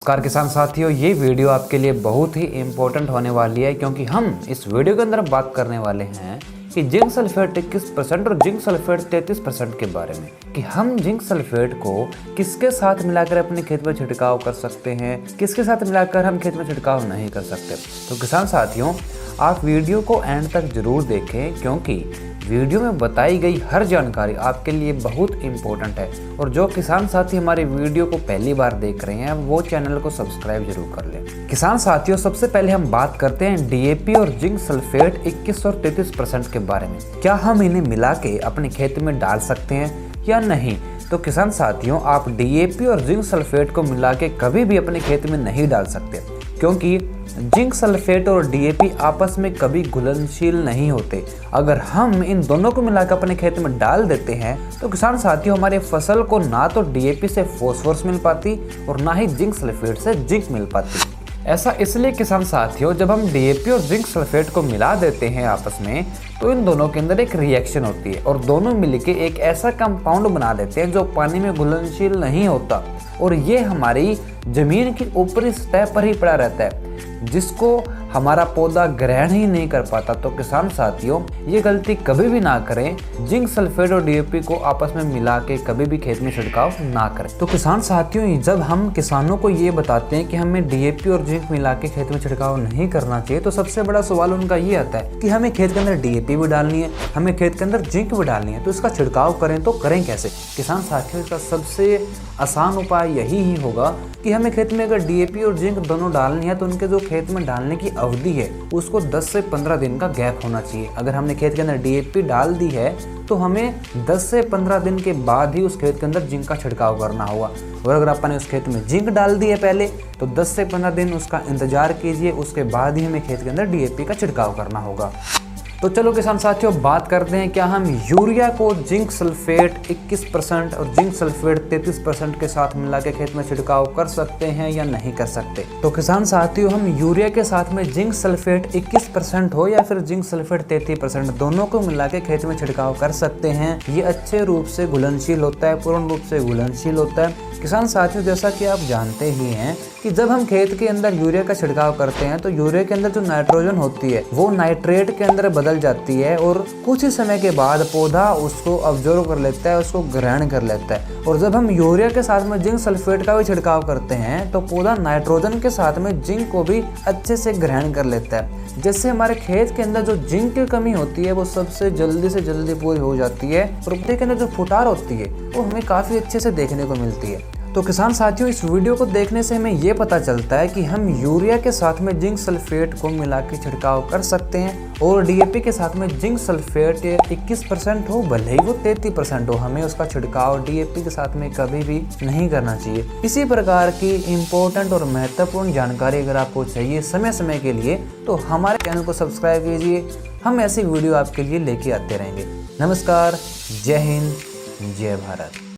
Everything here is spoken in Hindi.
नमस्कार किसान साथियों, ये वीडियो आपके लिए बहुत ही इम्पोर्टेंट होने वाली है क्योंकि हम इस वीडियो के अंदर बात करने वाले हैं कि जिंक सल्फेट 21% और जिंक सल्फेट 33% के बारे में कि हम जिंक सल्फेट को किसके साथ मिलाकर अपने खेत में छिड़काव कर सकते हैं, किसके साथ मिलाकर हम खेत में छिड़काव नहीं कर सकते। तो किसान साथियों, आप वीडियो को एंड तक जरूर देखें क्योंकि वीडियो में बताई गई हर जानकारी आपके लिए बहुत इम्पोर्टेंट है। और जो किसान साथी हमारे वीडियो को पहली बार देख रहे हैं वो चैनल को सब्सक्राइब जरूर कर लें। किसान साथियों, सबसे पहले हम बात करते हैं डीएपी और जिंक सल्फेट 21 और 33% के बारे में। क्या हम इन्हें मिला के अपने खेत में डाल सकते हैं या नहीं? तो किसान साथियों, आप डीएपी और जिंक सल्फेट को मिला के कभी भी अपने खेत में नहीं डाल सकते क्योंकि जिंक सल्फेट और डीएपी आपस में कभी घुलनशील नहीं होते। अगर हम इन दोनों को मिलाकर अपने खेत में डाल देते हैं तो किसान साथियों, हमारे फसल को ना तो डीएपी से फॉस्फोरस मिल पाती और ना ही जिंक सल्फेट से जिंक मिल पाती। ऐसा इसलिए किसान साथियों, जब हम डीएपी और जिंक सल्फेट को मिला देते हैं आपस में तो इन दोनों के अंदर एक रिएक्शन होती है और दोनों मिलके एक ऐसा कंपाउंड बना देते हैं जो पानी में घुलनशील नहीं होता और ये हमारी जमीन की ऊपरी सतह पर ही पड़ा रहता है जिसको हमारा पौधा ग्रहण ही नहीं कर पाता। तो किसान साथियों, ये गलती कभी भी ना करें, जिंक सल्फेट और डीएपी को आपस में मिला के कभी भी खेत में छिड़काव ना करें। तो किसान साथियों, जब हम किसानों को ये बताते हैं कि हमें डीएपी और जिंक मिला के खेत में छिड़काव नहीं करना चाहिए तो सबसे बड़ा सवाल उनका ये आता है कि हमें खेत के अंदर डीएपी भी डालनी है, हमें खेत के अंदर जिंक भी डालनी है, तो इसका छिड़काव करें तो करें कैसे? किसान साथियों, इसका सबसे आसान उपाय यही ही होगा कि हमें खेत में अगर डीएपी और जिंक दोनों डालनी है तो उनके जो खेत में डालने की अवधि है उसको 10 से 15 दिन का गैप होना चाहिए। अगर हमने खेत के अंदर डीएपी डाल दी है तो हमें 10 से 15 दिन के बाद ही उस खेत के अंदर जिंक का छिड़काव करना होगा। और अगर आपने उस खेत में जिंक डाल दी है पहले तो 10 से 15 दिन उसका इंतजार कीजिए, उसके बाद ही हमें खेत के अंदर डीएपी का छिड़काव करना होगा। तो चलो किसान साथियों, बात करते हैं क्या हम यूरिया को जिंक सल्फेट 21% और जिंक सल्फेट 33% के साथ मिला के खेत में छिड़काव कर सकते हैं या नहीं कर सकते। तो किसान साथियों, हम यूरिया के साथ में जिंक सल्फेट 21% हो या फिर जिंक सल्फेट 33% दोनों को मिला के खेत में छिड़काव कर सकते हैं। ये अच्छे रूप से घुलनशील होता है, पूर्ण रूप से घुलनशील होता है। किसान साथियों, जैसा कि आप जानते ही हैं कि जब हम खेत के अंदर यूरिया का छिड़काव करते हैं तो यूरिया के अंदर जो नाइट्रोजन होती है वो नाइट्रेट के अंदर बदल जाती है और कुछ ही समय के बाद पौधा उसको अब्जॉर्व कर लेता है, उसको ग्रहण कर लेता है। और जब हम यूरिया के साथ में जिंक सल्फेट का भी छिड़काव करते हैं तो पौधा नाइट्रोजन के साथ में जिंक को भी अच्छे से ग्रहण कर लेता है, जिससे हमारे खेत के अंदर जो जिंक की कमी होती है वो सबसे जल्दी से जल्दी पूरी हो जाती है और पौधे के अंदर जो फुटार होती है वो हमें काफी अच्छे से देखने को मिलती है। तो किसान साथियों, इस वीडियो को देखने से हमें ये पता चलता है कि हम यूरिया के साथ में जिंक सल्फेट को मिला के छिड़काव कर सकते हैं और डीएपी के साथ में जिंक सल्फेट 21% हो भले ही वो 33% हो, हमें उसका छिड़काव डीएपी के साथ में कभी भी नहीं करना चाहिए। इसी प्रकार की इम्पोर्टेंट और महत्वपूर्ण जानकारी अगर आपको चाहिए समय समय के लिए तो हमारे चैनल को सब्सक्राइब कीजिए। हम ऐसी वीडियो आपके लिए लेके आते रहेंगे। नमस्कार, जय हिंद, जय भारत।